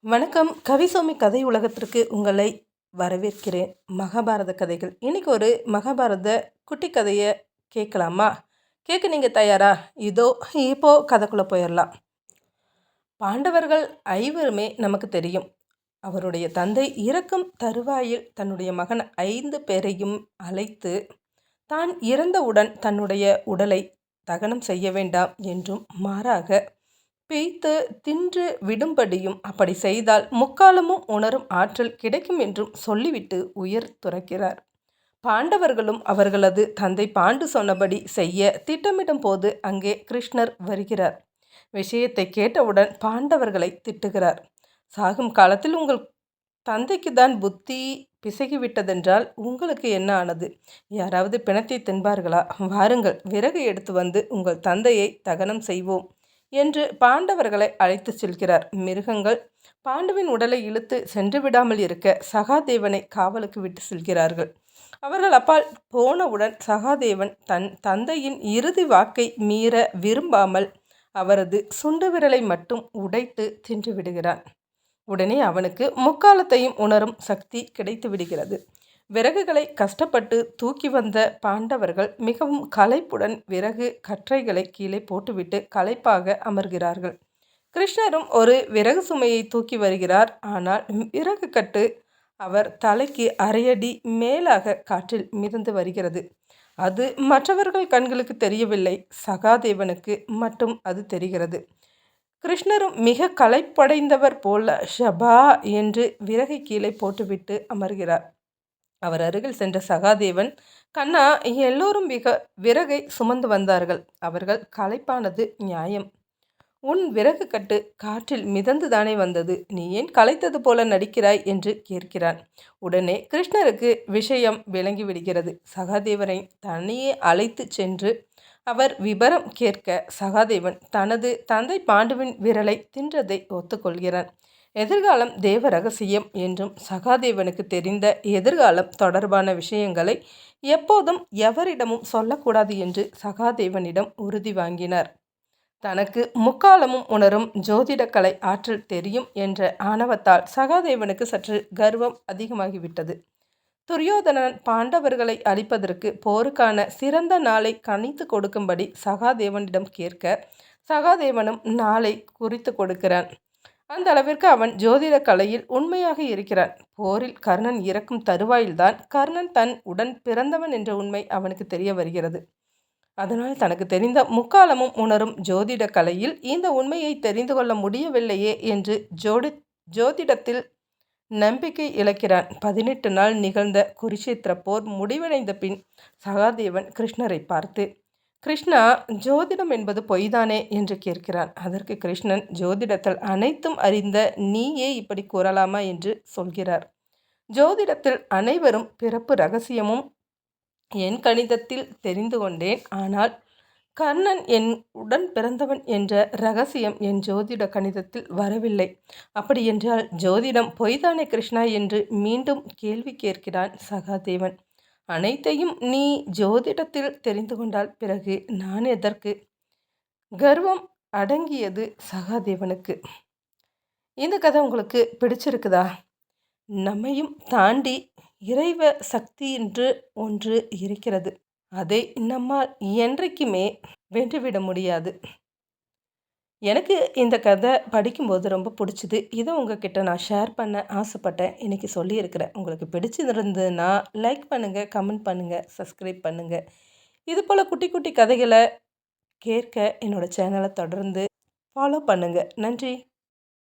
வணக்கம். கவிசோமி கதை உலகத்திற்கு உங்களை வரவேற்கிறேன். மகாபாரத கதைகள். இன்னைக்கு ஒரு மகாபாரத குட்டி கதையை கேட்கலாமா? கேட்க நீங்கள் தயாரா? இதோ இப்போ கதைக்குள்ளே போயிடலாம். பாண்டவர்கள் ஐவருமே நமக்கு தெரியும். அவருடைய தந்தை இறக்கும் தருவாயில் தன்னுடைய மகன் 5 பேரையும் அழைத்து தான் இறந்தவுடன் தன்னுடைய உடலை தகனம் செய்ய வேண்டாம் என்றும் மாறாக பிய்த்து தின்று விடும்படியும் அப்படி செய்தால் முக்காலமும் உணரும் ஆற்றல் கிடைக்கும் என்றும் சொல்லிவிட்டு உயிர் துறக்கிறார். பாண்டவர்களும் அவர்களது தந்தை பாண்டு சொன்னபடி செய்ய திட்டமிடும் போது அங்கே கிருஷ்ணர் வருகிறார். விஷயத்தை கேட்டவுடன் பாண்டவர்களை திட்டுகிறார். சாகும் காலத்தில் உங்கள் தந்தைக்கு தான் புத்தி பிசகிவிட்டதென்றால் உங்களுக்கு என்ன ஆனது? யாராவது பிணத்தை தின்பார்களா? வாருங்கள், விறகு எடுத்து வந்து உங்கள் தந்தையை தகனம் செய்வோம் என்று பாண்டவர்களை அழைத்து செல்கிறார். மிருகங்கள் பாண்டுவின் உடலை இழுத்து சென்று விடாமல் இருக்க சகாதேவனை காவலுக்கு விட்டு செல்கிறார்கள். அவர்கள் அப்பால் போனவுடன் சகாதேவன் தன் தந்தையின் இறுதி வாக்கை மீற விரும்பாமல் அவரது சுண்டு விரலை மட்டும் உடைத்து தின்று விடுகிறான். உடனே அவனுக்கு முக்காலத்தையும் உணரும் சக்தி கிடைத்து விடுகிறது. விறகுகளை கஷ்டப்பட்டு தூக்கி வந்த பாண்டவர்கள் மிகவும் களைப்புடன் விறகு கற்றைகளை கீழே போட்டுவிட்டு களைப்பாக அமர்கிறார்கள். கிருஷ்ணரும் ஒரு விறகு சுமையை தூக்கி வருகிறார். ஆனால் விறகு கட்டு அவர் தலைக்கு அரையடி மேலாக காற்றில் மிதந்து வருகிறது. அது மற்றவர்கள் கண்களுக்கு தெரியவில்லை, சகாதேவனுக்கு மட்டும் அது தெரிகிறது. கிருஷ்ணரும் மிக களைப்படைந்தவர் போல ஷபா என்று விறகை கீழே போட்டுவிட்டு அமர்கிறார். அவர் அருகில் சென்ற சகாதேவன், கண்ணா, எல்லோரும் விறகை சுமந்து வந்தார்கள். அவர்கள் களைப்பானது நியாயம். உன் விறகு கட்டு காற்றில் மிதந்து தானே வந்தது. நீ ஏன் களைத்தது போல நடிக்கிறாய் என்று கேட்கிறான். உடனே கிருஷ்ணருக்கு விஷயம் விளங்கிவிடுகிறது. சகாதேவரை தனியே அழைத்து சென்று அவர் விபரம் கேட்க சகாதேவன் தனது தந்தை பாண்டுவின் விரலை தின்றதை ஒத்துக்கொள்கிறான். எதிர்காலம் தேவ ரகசியம் என்றும் சகாதேவனுக்கு தெரிந்த எதிர்காலம் தொடர்பான விஷயங்களை எப்போதும் எவரிடமும் சொல்லக்கூடாது என்று சகாதேவனிடம் உறுதி வாங்கினார். தனக்கு முக்காலமும் உணரும் ஜோதிடக்கலை ஆற்றல் தெரியும் என்ற ஆணவத்தால் சகாதேவனுக்கு சற்று கர்வம் அதிகமாகிவிட்டது. துரியோதனன் பாண்டவர்களை அழிப்பதற்கு போருக்கான சிறந்த நாளை கணித்து கொடுக்கும்படி சகாதேவனிடம் கேட்க சகாதேவனும் நாளை குறித்து கொடுக்கிறான். அந்த அளவிற்கு அவன் ஜோதிட கலையில் உண்மையாக இருக்கிறான். போரில் கர்ணன் இறக்கும் தருவாயில்தான் கர்ணன் தன் உடன் பிறந்தவன் என்ற உண்மை அவனுக்கு தெரிய வருகிறது. அதனால் தனக்கு தெரிந்த முக்காலமும் உணரும் ஜோதிட கலையில் இந்த உண்மையை தெரிந்து கொள்ள முடியவில்லையே என்று ஜோதிடத்தில் நம்பிக்கை இழக்கிறான். 18 நாள் நிகழ்ந்த குருஷேத்திர போர் முடிவடைந்த பின் சகாதேவன் கிருஷ்ணரை பார்த்து, கிருஷ்ணா, ஜோதிடம் என்பது பொய்தானே என்று கேட்கிறான். அதற்கு கிருஷ்ணன், ஜோதிடத்தில் அனைத்தும் அறிந்த நீயே இப்படி கூறலாமா என்று சொல்கிறார். ஜோதிடத்தில் அனைவரும் பிறப்பு ரகசியமும் என் கணிதத்தில் தெரிந்து கொண்டேன். ஆனால் கர்ணன் என் உடன் பிறந்தவன் என்ற ரகசியம் என் ஜோதிட கணிதத்தில் வரவில்லை. அப்படியென்றால் ஜோதிடம் பொய்தானே கிருஷ்ணா என்று மீண்டும் கேள்வி கேட்கிறான் சகாதேவன். அனைத்தையும் நீ ஜோதிடத்தில் தெரிந்து கொண்டால் பிறகு நான் எதற்கு? கர்வம் அடங்கியது சகாதேவனுக்கு. இந்த கதை உங்களுக்கு பிடிச்சிருக்குதா? நம்மையும் தாண்டி இறைவ சக்தி என்று ஒன்று இருக்கிறது. அதை நம்மால் என்றைக்குமே வென்றுவிட முடியாது. எனக்கு இந்த கதை படிக்கும்போது ரொம்ப பிடிச்சிது. இதை உங்ககிட்ட நான் ஷேர் பண்ண ஆசைப்பட்டேன். இன்றைக்கி சொல்லியிருக்கிறேன். உங்களுக்கு பிடிச்சிருந்ததுன்னா லைக் பண்ணுங்கள், கமெண்ட் பண்ணுங்கள், சப்ஸ்கிரைப் பண்ணுங்கள். இது போல் குட்டி குட்டி கதைகளை கேட்க என்னோடய சேனலை தொடர்ந்து ஃபாலோ பண்ணுங்கள். நன்றி.